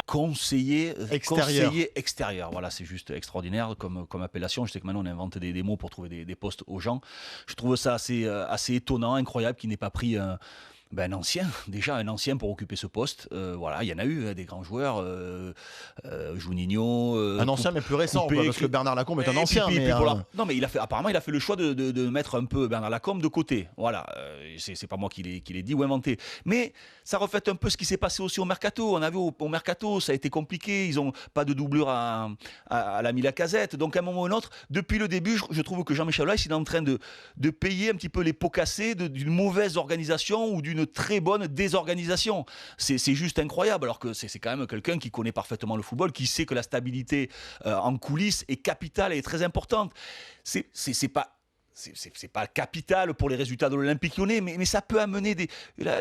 conseiller extérieur. Voilà, c'est juste extraordinaire comme appellation. Je sais que maintenant on invente des mots pour trouver des postes aux gens. Je trouve ça assez étonnant, incroyable qu'il n'ait pas pris un ancien, déjà un ancien pour occuper ce poste. Voilà, il y en a eu des grands joueurs, Juninho. Un ancien mais plus récent, Coupé, parce que Bernard Lacombe est un ancien. Non, mais apparemment il a fait le choix de mettre un peu Bernard Lacombe de côté. Voilà, c'est pas moi qui l'ai dit ou inventé. Mais ça reflète un peu ce qui s'est passé aussi au mercato. On a vu au mercato, ça a été compliqué. Ils ont pas de doublure à l'ami Lacazette. Donc à un moment ou un autre, depuis le début, je trouve que Jean-Michel Aulas il est en train de payer un petit peu les pots cassés d'une mauvaise organisation ou d'une très bonne désorganisation. C'est juste incroyable, alors que c'est quand même quelqu'un qui connaît parfaitement le football, qui sait que la stabilité en coulisses est capitale et est très importante. C'est pas capital pour les résultats de l'Olympique Lyonnais, mais ça peut amener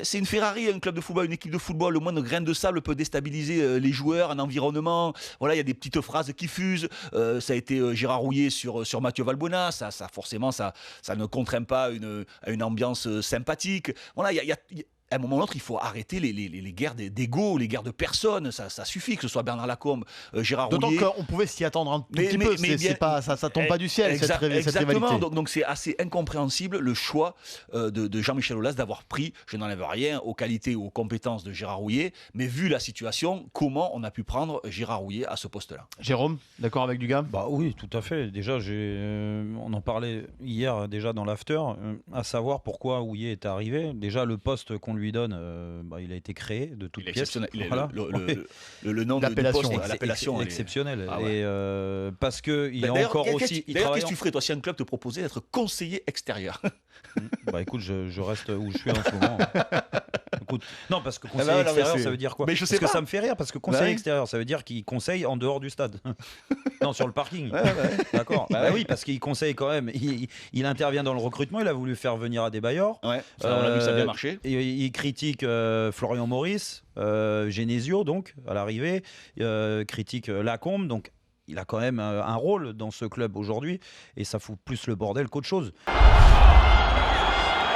c'est une Ferrari, un club de football, une équipe de football. Le moindre grain de sable peut déstabiliser les joueurs, un environnement. Voilà, il y a des petites phrases qui fusent. Ça a été Gérard Rouillet sur Mathieu Valbuena. Ça forcément, ça ne contraint pas à une ambiance sympathique. Voilà, à un moment ou l'autre, il faut arrêter les guerres d'ego, les guerres de personnes. Ça suffit que ce soit Bernard Lacombe, Gérard Rouillet. D'autant qu'on pouvait s'y attendre un tout petit peu. Ça tombe pas du ciel, cette rivalité. Exactement. Donc c'est assez incompréhensible le choix de Jean-Michel Aulas d'avoir pris, je n'enlève rien aux qualités ou aux compétences de Gérard Rouillet, mais vu la situation, comment on a pu prendre Gérard Rouillet à ce poste-là? Jérôme, d'accord avec Dugas? Bah oui, tout à fait. Déjà, on en parlait hier déjà dans l'after, à savoir pourquoi Rouillet est arrivé. Déjà, le poste qu'on lui donne, il a été créé de toutes pièces. Voilà. Le nom de l'appellation est exceptionnel. Ah ouais. Et parce que il est encore aussi. D'ailleurs, qu'est-ce que tu ferais toi si un club te proposait d'être conseiller extérieur? Bah écoute, je reste où je suis en ce moment. Écoute, non, parce que conseiller extérieur, ça veut dire quoi? Mais je sais parce pas. que ça me fait rire, parce que conseiller extérieur, ça veut dire qu'il conseille en dehors du stade. Non, sur le parking. Ouais. D'accord. Bah oui, parce qu'il conseille quand même. Il intervient dans le recrutement. Il a voulu faire venir Adebayor. Ouais. On a vu, ça a bien marché. Il critique Florian Maurice, Genesio donc à l'arrivée, critique Lacombe. Donc il a quand même un rôle dans ce club aujourd'hui, et ça fout plus le bordel qu'autre chose.